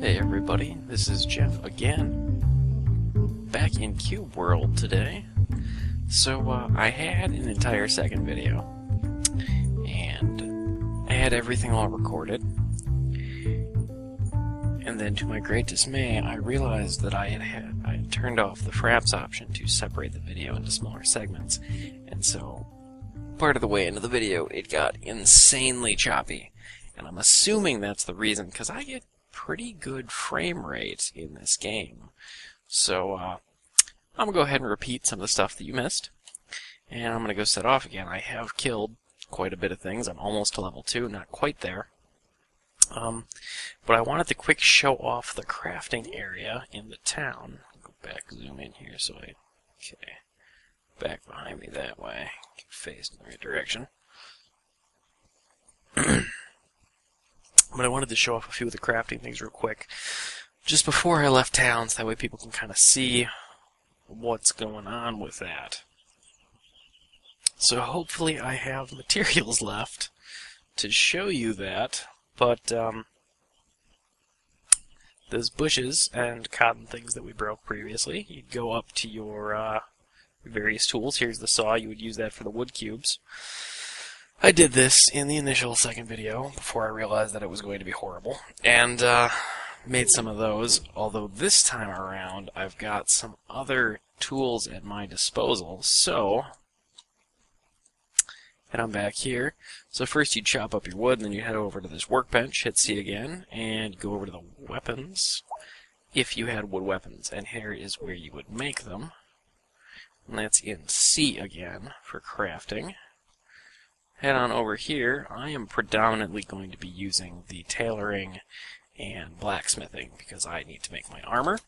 Hey everybody, this is Jeff again, back in Cube World today. So I had an entire second video, and I had everything all recorded, and then to my great dismay, I realized that I had turned off the fraps option to separate the video into smaller segments, and so part of the way into the video it got insanely choppy, and I'm assuming that's the reason, because I get pretty good frame rate in this game. So I'm going to go ahead and repeat some of the stuff that you missed, and I'm going to go set off again. I have killed quite a bit of things. I'm almost to level 2, not quite there. But I wanted to quick show off the crafting area in the town. Go back, zoom in here so okay, back behind me that way. Get faced in the right direction. But I wanted to show off a few of the crafting things real quick, just before I left town, so that way people can kind of see what's going on with that. So hopefully I have materials left to show you that, but those bushes and cotton things that we broke previously, you'd go up to your various tools. Here's the saw, you would use that for the wood cubes. I did this in the initial second video before I realized that it was going to be horrible, and made some of those, although this time around I've got some other tools at my disposal. So head on back here. So first you chop up your wood, and then you head over to this workbench, hit C again, and go over to the weapons, if you had wood weapons, and here is where you would make them. And that's in C again for crafting. Head on over here. I am predominantly going to be using the tailoring and blacksmithing because I need to make my armor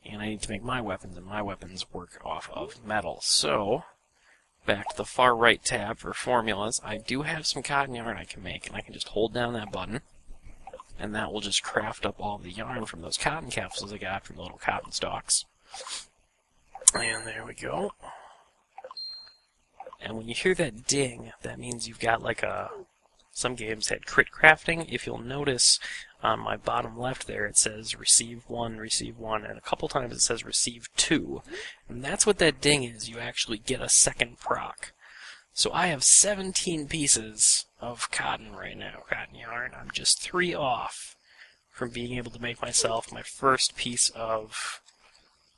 and I need to make my weapons, and my weapons work off of metal. So back to the far right tab for formulas. I do have some cotton yarn I can make, and I can just hold down that button and that will just craft up all the yarn from those cotton capsules I got from the little cotton stalks. And there we go. And when you hear that ding, that means you've got like some games had crit crafting. If you'll notice on my bottom left there, it says receive 1, and a couple times it says receive 2. And that's what that ding is. You actually get a second proc. So I have 17 pieces of cotton right now, cotton yarn. I'm just 3 off from being able to make myself my first piece of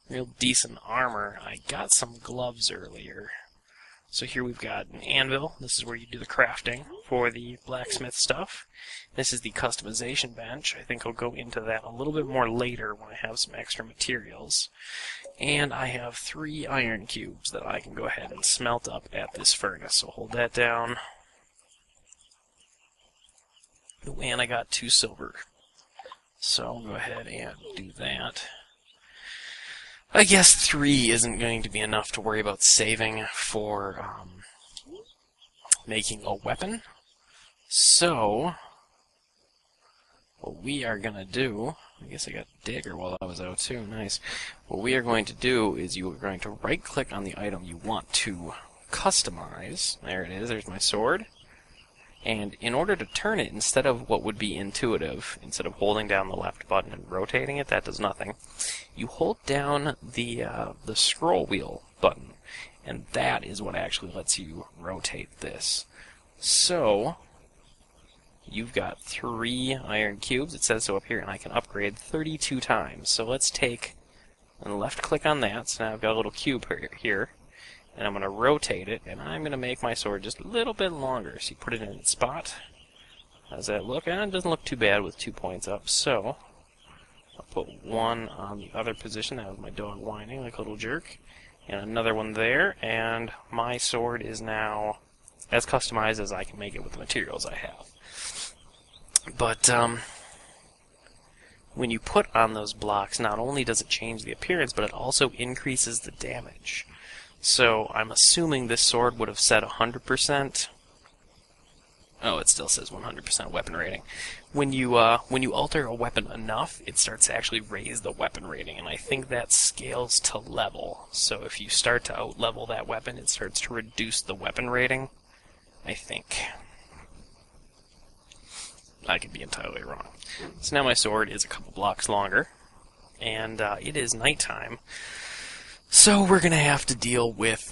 real decent armor. I got some gloves earlier. So here we've got an anvil. This is where you do the crafting for the blacksmith stuff. This is the customization bench. I think I'll go into that a little bit more later when I have some extra materials. And I have 3 iron cubes that I can go ahead and smelt up at this furnace. So hold that down. And I got 2 silver. So I'll go ahead and do that. I guess 3 isn't going to be enough to worry about saving for making a weapon. So what we are going to do, I guess I got a digger while I was out too, nice. What we are going to do is you are going to right click on the item you want to customize. There it is, there's my sword. And in order to turn it, instead of what would be intuitive, instead of holding down the left button and rotating it, that does nothing, you hold down the scroll wheel button, and that is what actually lets you rotate this. So you've got 3 iron cubes, it says so up here, and I can upgrade 32 times. So let's take and left click on that, so now I've got a little cube here. And I'm going to rotate it, and I'm going to make my sword just a little bit longer. So you put it in its spot. How does that look? And it doesn't look too bad with 2 points up. So I'll put 1 on the other position. That was my dog whining like a little jerk. And another one there. And my sword is now as customized as I can make it with the materials I have. But when you put on those blocks, not only does it change the appearance, but it also increases the damage. So I'm assuming this sword would have said 100%. Oh, it still says 100% weapon rating. When you alter a weapon enough, it starts to actually raise the weapon rating, and I think that scales to level. So if you start to out-level that weapon, it starts to reduce the weapon rating, I think. I could be entirely wrong. So now my sword is a couple blocks longer, and it is nighttime. So we're gonna have to deal with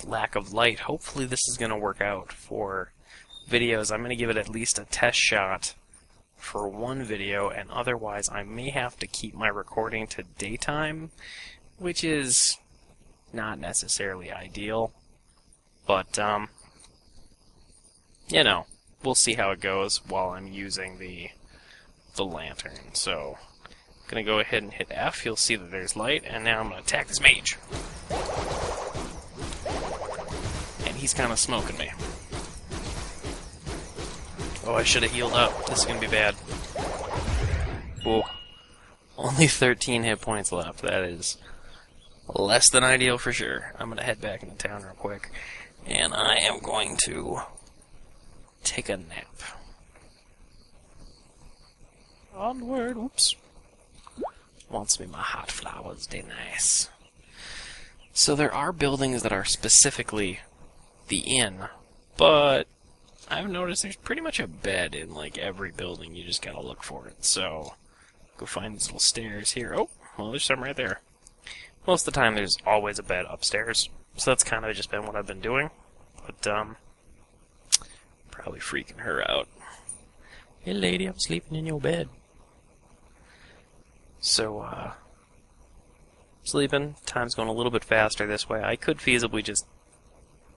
lack of light. Hopefully this is gonna work out for videos. I'm gonna give it at least a test shot for one video, and otherwise I may have to keep my recording to daytime, which is not necessarily ideal, but you know, we'll see how it goes while I'm using the lantern. So I'm gonna go ahead and hit F. You'll see that there's light, and now I'm gonna attack this mage. And he's kind of smoking me. Oh, I should have healed up. This is gonna be bad. Whoa. Only 13 hit points left. That is less than ideal for sure. I'm gonna head back into town real quick, and I am going to take a nap. Onward. Oops. Wants me my hot flowers. They nice. So there are buildings that are specifically the inn, but I've noticed there's pretty much a bed in like every building. You just gotta look for it. So go find these little stairs here. Oh, well, there's some right there. Most of the time there's always a bed upstairs. So that's kind of just been what I've been doing. But probably freaking her out. Hey lady, I'm sleeping in your bed. So sleeping. Time's going a little bit faster this way. I could feasibly just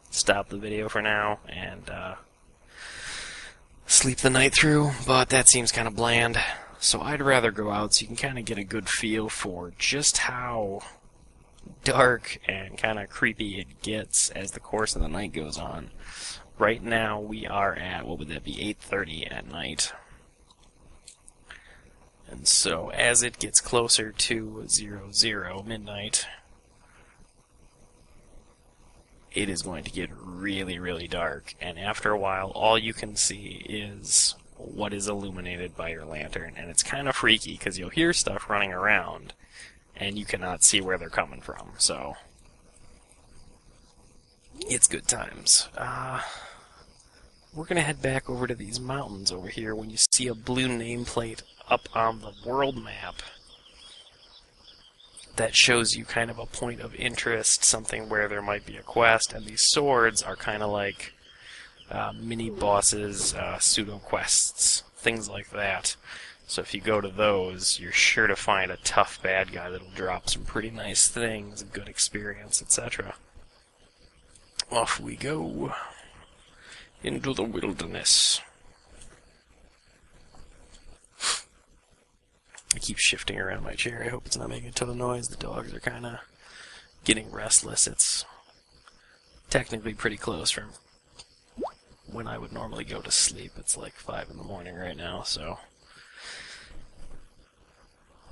stop the video for now and sleep the night through, but that seems kind of bland. So I'd rather go out so you can kind of get a good feel for just how dark and kind of creepy it gets as the course of the night goes on. Right now we are at, what would that be, 8:30 at night. And so as it gets closer to 00 midnight, it is going to get really, really dark. And after a while, all you can see is what is illuminated by your lantern. And it's kind of freaky because you'll hear stuff running around and you cannot see where they're coming from. So it's good times. We're going to head back over to these mountains over here. When you see a blue nameplate up on the world map, that shows you kind of a point of interest, something where there might be a quest, and these swords are kind of like mini-bosses, pseudo-quests, things like that. So if you go to those, you're sure to find a tough bad guy that'll drop some pretty nice things, a good experience, etc. Off we go into the wilderness. I keep shifting around my chair. I hope it's not making a ton of noise. The dogs are kind of getting restless. It's technically pretty close from when I would normally go to sleep. It's like 5 in the morning right now, so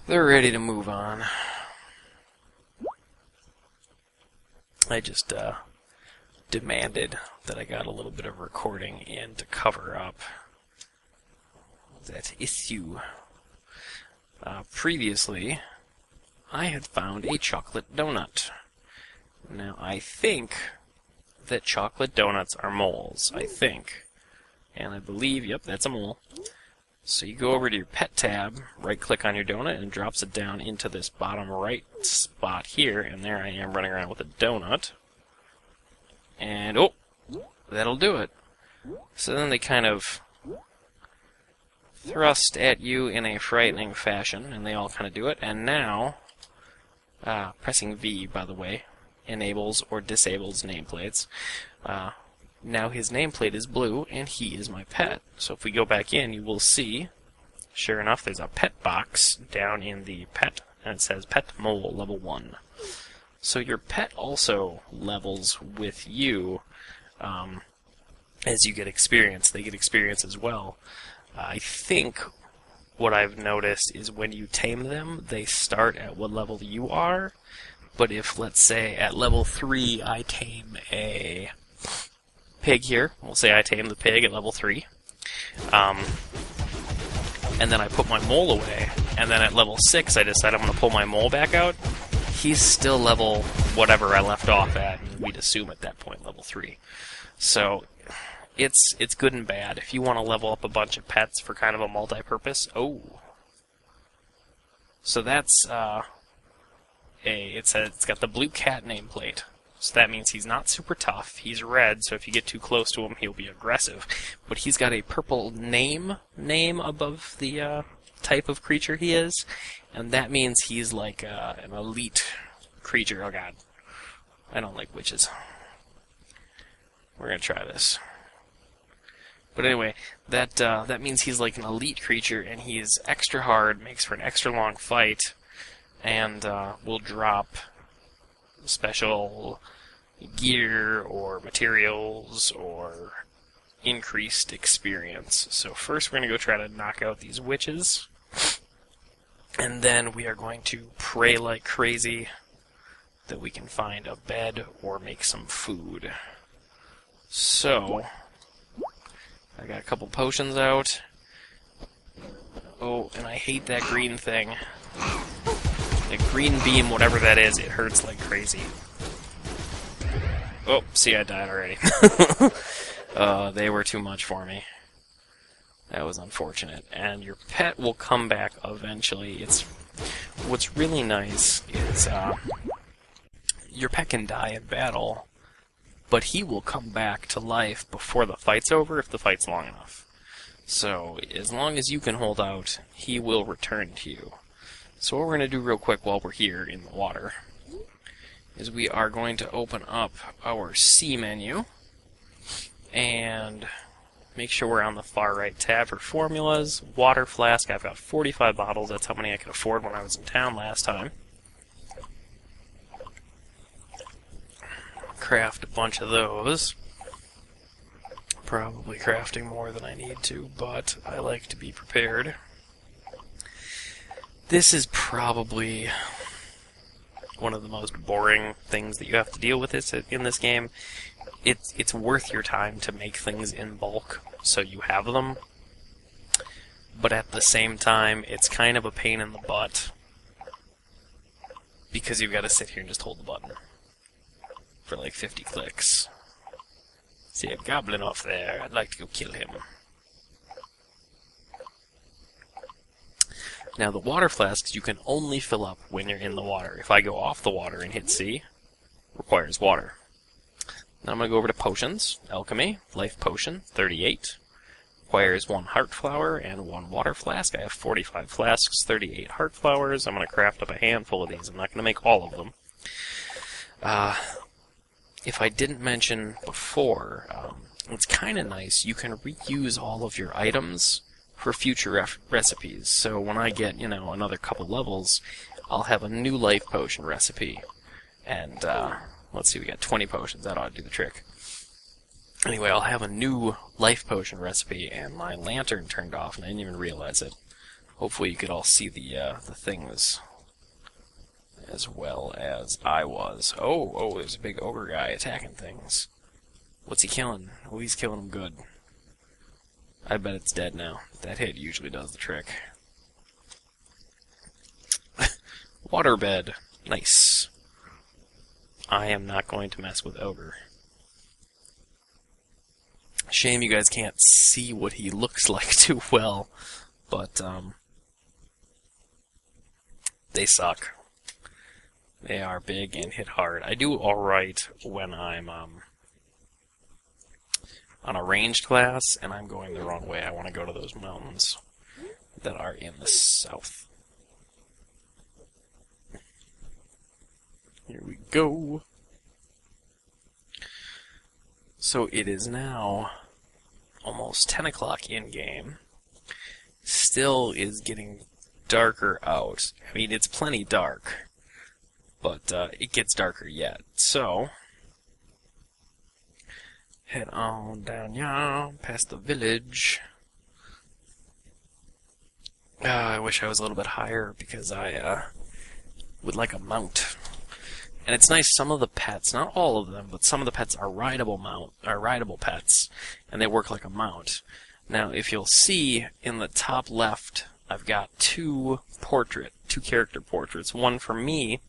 they're ready to move on. I just demanded that I got a little bit of recording in to cover up that issue. Previously, I had found a chocolate donut. Now, I think that chocolate donuts are moles. I think. And I believe, yep, that's a mole. So you go over to your pet tab, right-click on your donut, and it drops it down into this bottom right spot here, and there I am running around with a donut. And, oh, that'll do it. So then they kind of thrust at you in a frightening fashion, and they all kind of do it. And now, pressing V, by the way, enables or disables nameplates. Now his nameplate is blue, and he is my pet. So if we go back in, you will see, sure enough, there's a pet box down in the pet, and it says Pet Mole Level 1. So your pet also levels with you as you get experience. They get experience as well. I think what I've noticed is when you tame them, they start at what level you are. But if, let's say, at level 3 I tame a pig here, we'll say I tame the pig at level 3, and then I put my mole away, and then at level 6 I decide I'm going to pull my mole back out, he's still level whatever I left off at, and we'd assume at that point level 3. So it's good and bad. If you want to level up a bunch of pets for kind of a multi-purpose, so that's it's got the blue cat nameplate. So that means he's not super tough. He's red, so if you get too close to him, he'll be aggressive. But he's got a purple name above the type of creature he is, and that means he's like an elite creature. Oh god, I don't like witches. We're gonna try this. But anyway, that means he's like an elite creature, and he's extra hard, makes for an extra long fight, and will drop special gear or materials or increased experience. So first we're going to go try to knock out these witches, and then we are going to pray like crazy that we can find a bed or make some food. So I got a couple potions out. Oh, and I hate that green thing. The green beam, whatever that is, it hurts like crazy. Oh, see, I died already. They were too much for me. That was unfortunate. And your pet will come back eventually. What's really nice is your pet can die in battle, but he will come back to life before the fight's over if the fight's long enough. So, as long as you can hold out, he will return to you. So what we're going to do real quick while we're here in the water is we are going to open up our C menu and make sure we're on the far right tab for formulas. Water flask, I've got 45 bottles. That's how many I could afford when I was in town last time. Craft a bunch of those. Probably crafting more than I need to, but I like to be prepared. This is probably one of the most boring things that you have to deal with in this game. It's worth your time to make things in bulk so you have them, but at the same time, it's kind of a pain in the butt because you've got to sit here and just hold the button for like 50 clicks. See a goblin off there. I'd like to go kill him. Now, the water flasks you can only fill up when you're in the water. If I go off the water and hit C, requires water. Now I'm going to go over to potions. Alchemy, life potion, 38. Requires 1 heart flower and 1 water flask. I have 45 flasks, 38 heart flowers. I'm going to craft up a handful of these. I'm not going to make all of them. If I didn't mention before, it's kind of nice. You can reuse all of your items for future recipes. So when I get, another couple levels, I'll have a new life potion recipe. And, let's see, we got 20 potions. That ought to do the trick. Anyway, I'll have a new life potion recipe, and my lantern turned off, and I didn't even realize it. Hopefully you could all see the things as well as I was. Oh, there's a big ogre guy attacking things. What's he killing? Oh, he's killing them good. I bet it's dead now. That hit usually does the trick. Waterbed. Nice. I am not going to mess with ogre. Shame you guys can't see what he looks like too well, but they suck. They are big and hit hard. I do alright when I'm on a ranged class, and I'm going the wrong way. I want to go to those mountains that are in the south. Here we go. So it is now almost 10 o'clock in-game. Still is getting darker out. I mean, it's plenty dark, but it gets darker yet. So, head on down here, past the village. I wish I was a little bit higher because I would like a mount. And it's nice, some of the pets, not all of them, but some of the pets are rideable pets, and they work like a mount. Now, if you'll see in the top left, I've got two character portraits, one for me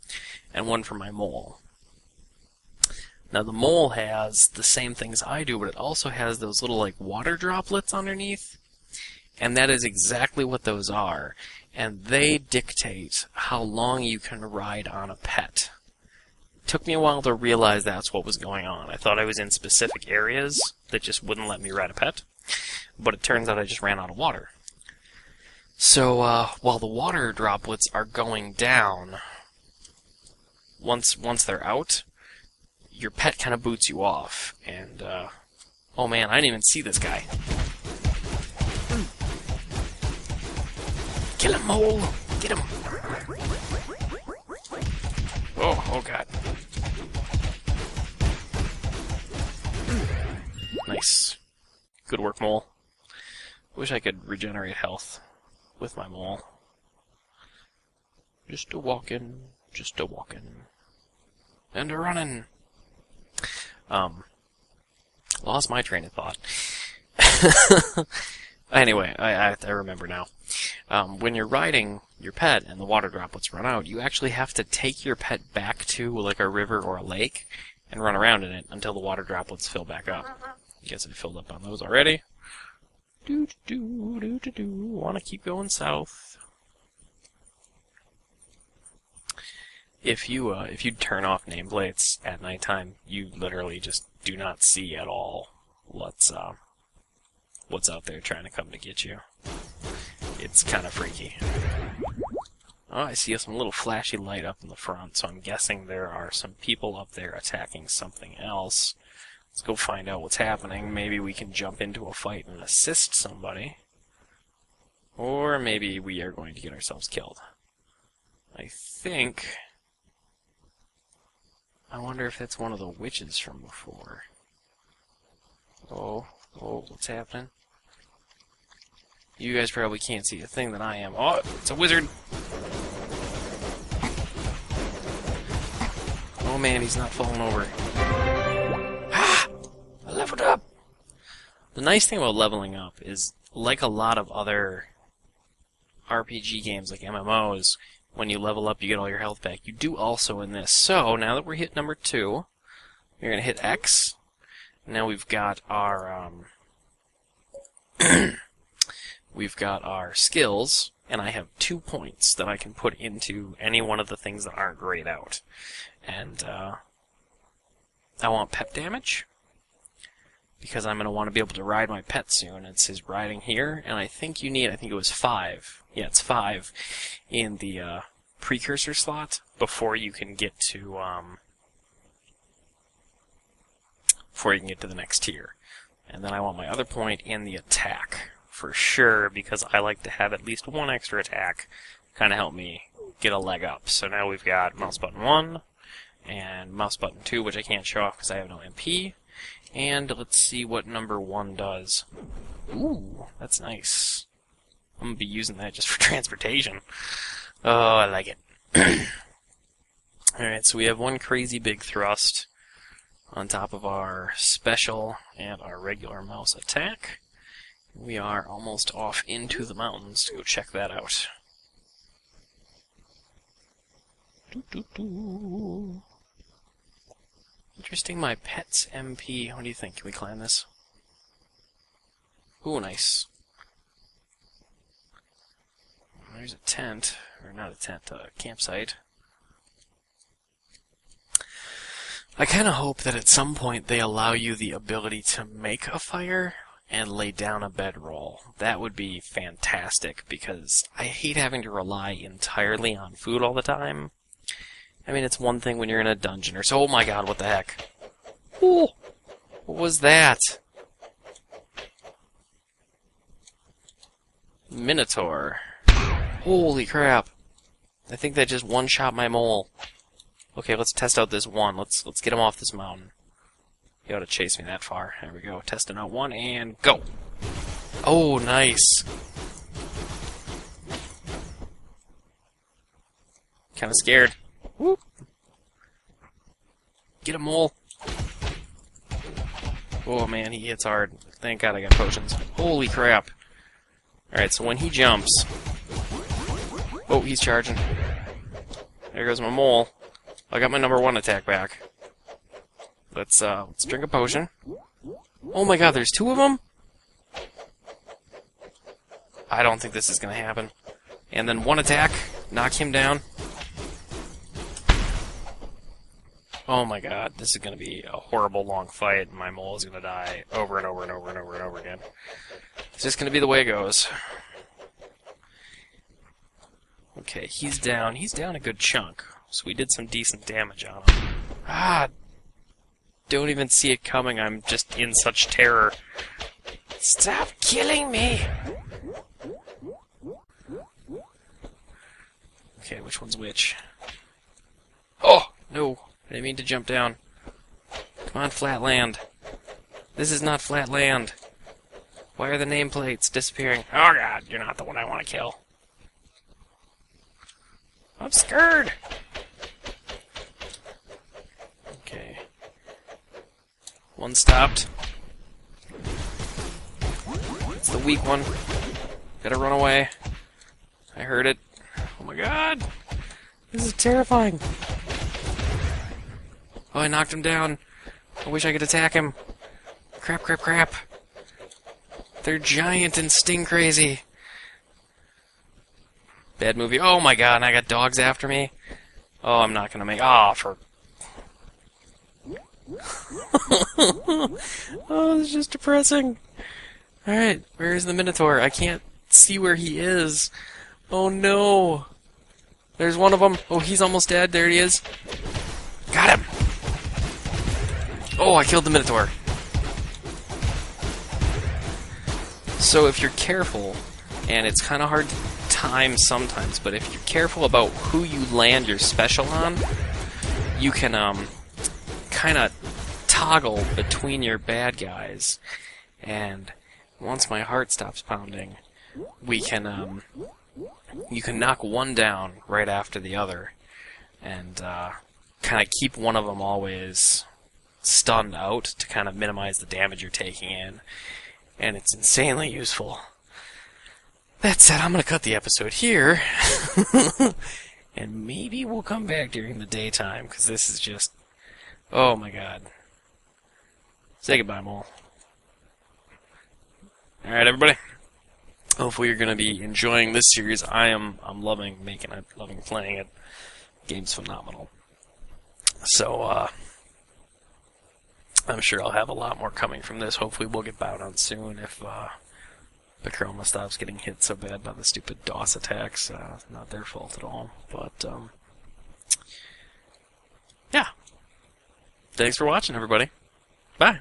and one for my mole. Now the mole has the same things I do, but it also has those little like water droplets underneath. And that is exactly what those are. And they dictate how long you can ride on a pet. It took me a while to realize that's what was going on. I thought I was in specific areas that just wouldn't let me ride a pet. But it turns out I just ran out of water. So while the water droplets are going down, once they're out, your pet kind of boots you off. And, oh man, I didn't even see this guy. Kill him, mole! Get him! Oh god. Nice. Good work, mole. Wish I could regenerate health with my mole. Just a walking, and a running. Lost my train of thought. Anyway, I remember now. When you're riding your pet and the water droplets run out, you actually have to take your pet back to like a river or a lake and run around in it until the water droplets fill back up. I guess it filled up on those already. Want to keep going south. If you turn off nameplates at nighttime, you literally just do not see at all what's out there trying to come to get you. It's kind of freaky. Oh, I see some little flashy light up in the front, so I'm guessing there are some people up there attacking something else. Let's go find out what's happening. Maybe we can jump into a fight and assist somebody. Or maybe we are going to get ourselves killed. I wonder if that's one of the witches from before. Oh, what's happening? You guys probably can't see a thing that I am. Oh, it's a wizard! Oh man, he's not falling over. Ah! I leveled up! The nice thing about leveling up is, like a lot of other RPG games, like MMOs, when you level up you get all your health back. You do also in this. So, now that we're hit number 2, we're going to hit X. Now we've got our, we've got our skills, and I have 2 points that I can put into any one of the things that aren't grayed out. And, I want pet damage, because I'm going to want to be able to ride my pet soon. It says riding here, and I think it was 5. Yeah, it's 5 in the, precursor slot before you can get to, the next tier. And then I want my other point in the attack, for sure, because I like to have at least 1 extra attack, kind of help me get a leg up. So now we've got mouse button 1, and mouse button 2, which I can't show off because I have no MP. And let's see what number 1 does. Ooh, that's nice. I'm going to be using that just for transportation. Oh, I like it. Alright, so we have 1 crazy big thrust on top of our special and our regular mouse attack. We are almost off into the mountains to go check that out. Interesting, my pet's MP. What do you think? Can we climb this? Ooh, nice. There's a tent. Or not a tent, a campsite. I kind of hope that at some point they allow you the ability to make a fire and lay down a bedroll. That would be fantastic, because I hate having to rely entirely on food all the time. I mean, it's one thing when you're in a dungeon or so. Oh my god, what the heck? Ooh, what was that? Minotaur. Holy crap. I think that just one-shot my mole. Okay, let's test out this 1. Let's get him off this mountain. He ought to chase me that far. There we go. Testing out 1, and go! Oh, nice! Kinda scared. Whoop! Get him, mole! Oh man, he hits hard. Thank god I got potions. Holy crap! Alright, so when he jumps... Oh, he's charging. There goes my mole. I got my number 1 attack back. let's drink a potion. Oh my god, there's two of them? I don't think this is gonna happen. And then one attack, knock him down. Oh my god, this is gonna be a horrible long fight, and my mole is gonna die over and over and over and over and over again. It's just gonna be the way it goes. Okay, he's down. He's down a good chunk. So we did some decent damage on him. Ah, don't even see it coming. I'm just in such terror. Stop killing me! Okay, which one's which? Oh, no. I didn't mean to jump down. Come on, flat land. This is not flat land. Why are the nameplates disappearing? Oh god, you're not the one I want to kill. I'm scared! Okay. One stopped. It's the weak one. Gotta run away. I heard it. Oh my god! This is terrifying! Oh, I knocked him down. I wish I could attack him. Crap, crap, crap. They're giant and sting crazy. Bad movie. Oh my god, and I got dogs after me. Oh, I'm not gonna make... Oh, for... Oh, this is just depressing. Alright, where is the Minotaur? I can't see where he is. Oh no. There's one of them. Oh, he's almost dead. There he is. Got him. Oh, I killed the Minotaur. So if you're careful, and it's kind of hard to time sometimes, but if you're careful about who you land your special on, you can kind of toggle between your bad guys. And once my heart stops pounding, we can you can knock one down right after the other, and kind of keep one of them always stunned out to kind of minimize the damage you're taking in, and it's insanely useful. That said, I'm going to cut the episode here, and maybe we'll come back during the daytime, because this is just... Oh my god. Say goodbye, Mole. Alright, everybody. Hopefully you're going to be enjoying this series. I'm loving making it, loving playing it. Game's phenomenal. So, I'm sure I'll have a lot more coming from this. Hopefully we'll get bowed on soon if Pachroma stops getting hit so bad by the stupid DOS attacks. Not their fault at all. But, yeah. Thanks for watching, everybody. Bye.